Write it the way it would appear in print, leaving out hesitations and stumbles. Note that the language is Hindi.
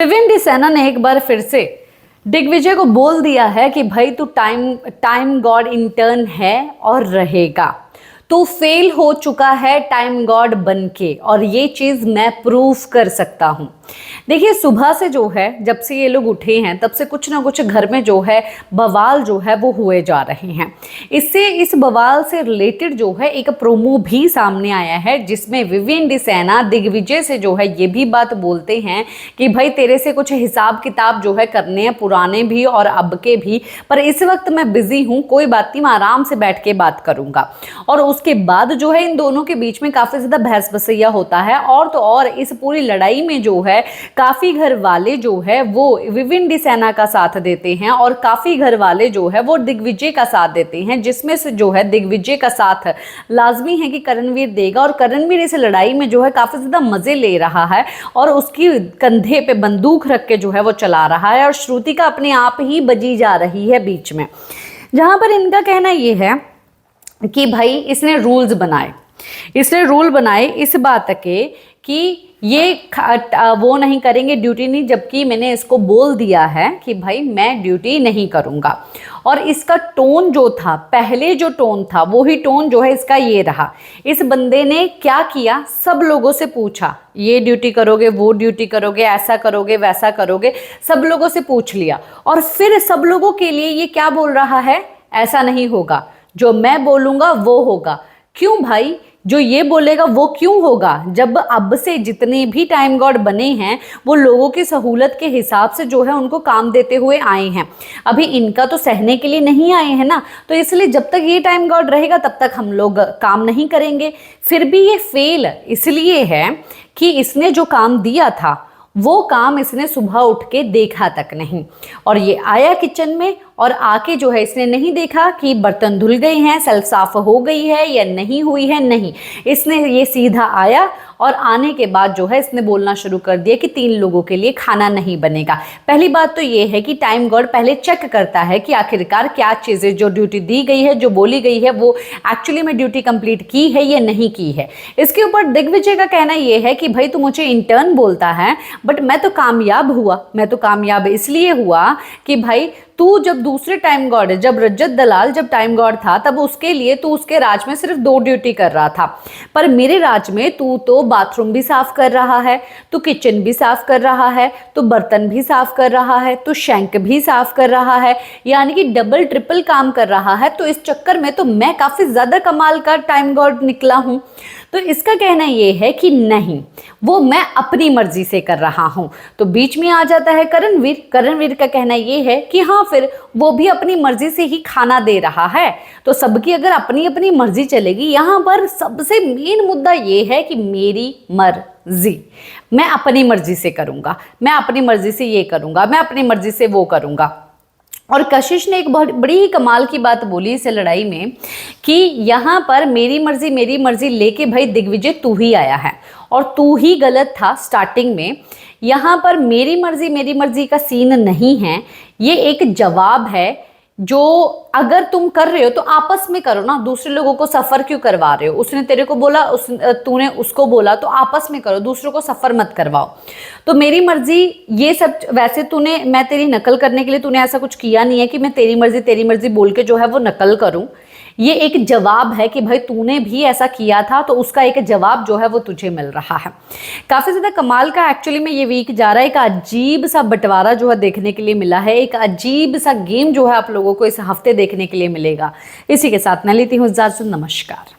विवेक सेना ने एक बार फिर से दिग्विजय को बोल दिया है कि भाई तू टाइम गॉड इंटर्न है और रहेगा। तू फेल हो चुका है टाइम गॉड बनके, और ये चीज़ मैं प्रूफ कर सकता हूँ। देखिए, सुबह से जो है, जब से ये लोग उठे हैं तब से कुछ ना कुछ घर में जो है बवाल जो है वो हुए जा रहे हैं। इस बवाल से रिलेटेड जो है एक प्रोमो भी सामने आया है, जिसमें विवेक सेना दिग्विजय से जो है ये भी बात बोलते हैं कि भाई तेरे से कुछ हिसाब किताब जो है करने हैं, पुराने भी और अब के भी, पर इस वक्त मैं बिजी हूँ, कोई बात नहीं, मैं आराम से बैठ के बात करूँगा। और उसके बाद जो है इन दोनों के बीच में काफ़ी ज़्यादा बहस बसैया होता है। और तो और इस पूरी लड़ाई में जो है काफ़ी घर वाले जो है वो विवेक सेना का साथ देते हैं और काफ़ी घर वाले जो है वो दिग्विजय का साथ देते हैं, जिसमें से जो है दिग्विजय का साथ लाजमी है कि करणवीर देगा। और करणवीर इस लड़ाई में जो है काफ़ी ज़्यादा मज़े ले रहा है और उसकी कंधे पे बंदूक रख के जो है वो चला रहा है, और श्रुतिका अपने आप ही बजी जा रही है बीच में, जहाँ पर इनका कहना ये है कि भाई इसने रूल बनाए इस बात के कि ये वो नहीं करेंगे, ड्यूटी नहीं, जबकि मैंने इसको बोल दिया है कि भाई मैं ड्यूटी नहीं करूँगा। और इसका टोन जो था, पहले जो टोन था वही टोन जो है इसका ये रहा। इस बंदे ने क्या किया, सब लोगों से पूछा, ये ड्यूटी करोगे, वो ड्यूटी करोगे, ऐसा करोगे, वैसा करोगे, सब लोगों से पूछ लिया। और फिर सब लोगों के लिए ये क्या बोल रहा है, ऐसा नहीं होगा, जो मैं बोलूँगा वो होगा। क्यों भाई, जो ये बोलेगा वो क्यों होगा, जब अब से जितने भी टाइम गॉड बने हैं वो लोगों की सहूलत के हिसाब से जो है उनको काम देते हुए आए हैं। अभी इनका तो सहने के लिए नहीं आए हैं ना, तो इसलिए जब तक ये टाइम गॉड रहेगा तब तक हम लोग काम नहीं करेंगे। फिर भी ये फेल इसलिए है कि इसने जो काम दिया था वो काम इसने सुबह उठ के देखा तक नहीं, और ये आया किचन में और आके जो है इसने नहीं देखा कि बर्तन धुल गए हैं, सेल्फ साफ हो गई है या नहीं हुई है, नहीं, इसने ये सीधा आया और आने के बाद जो है इसने बोलना शुरू कर दिया कि 3 लोगों के लिए खाना नहीं बनेगा। पहली बात तो ये है कि टाइम गॉड पहले चेक करता है कि आखिरकार क्या चीज़ें, जो ड्यूटी दी गई है, जो बोली गई है, वो एक्चुअली में ड्यूटी कंप्लीट की है या नहीं की है। इसके ऊपर दिग्विजय का कहना ये है कि भाई तू मुझे इंटर्न बोलता है, बट मैं तो कामयाब हुआ। मैं तो कामयाब इसलिए हुआ कि भाई तू जब दूसरे टाइम गॉड, जब रजत दलाल जब टाइम गॉड था तब उसके लिए तू उसके राज में सिर्फ 2 ड्यूटी कर रहा था, पर मेरे राज में तू तो बाथरूम भी साफ कर रहा है, तू किचन भी साफ कर रहा है, तू बर्तन भी साफ कर रहा है, तू शैंक भी साफ कर रहा है, यानी कि डबल ट्रिपल काम कर रहा है। तो इस चक्कर में तो मैं काफ़ी ज़्यादा कमाल का टाइम गॉड निकला हूँ। तो इसका कहना ये है कि नहीं, वो मैं अपनी मर्जी से कर रहा हूँ। तो बीच में आ जाता है करणवीर का कहना ये है कि हाँ, फिर वो भी अपनी मर्जी से ही खाना दे रहा है, तो सबकी अगर अपनी अपनी मर्जी चलेगी। यहाँ पर सबसे मेन मुद्दा ये है कि मेरी मर्जी, मैं अपनी मर्जी से करूँगा, मैं अपनी मर्जी से ये करूँगा, मैं अपनी मर्जी से वो करूँगा। और कशिश ने एक बहुत बड़ी ही कमाल की बात बोली इस लड़ाई में कि यहाँ पर मेरी मर्जी लेके भाई दिग्विजय तू ही आया है और तू ही गलत था स्टार्टिंग में। यहाँ पर मेरी मर्जी का सीन नहीं है, ये एक जवाब है जो अगर तुम कर रहे हो तो आपस में करो ना, दूसरे लोगों को सफ़र क्यों करवा रहे हो। उसने तेरे को बोला, तूने उसको बोला, तो आपस में करो, दूसरों को सफ़र मत करवाओ। तो मेरी मर्जी ये सब, वैसे तूने, मैं तेरी नकल करने के लिए तूने ऐसा कुछ किया नहीं है कि मैं तेरी मर्जी बोल के जो है वो नकल करूं। ये एक जवाब है कि भाई तूने भी ऐसा किया था, तो उसका एक जवाब जो है वो तुझे मिल रहा है। काफ़ी ज़्यादा कमाल का एक्चुअली में ये वीक जा रहा है, एक अजीब सा बंटवारा जो है देखने के लिए मिला है, एक अजीब सा गेम जो है आप लोगों को इस हफ्ते देखने के लिए मिलेगा। इसी के साथ मैं लेती हूँ इजाज़त, नमस्कार।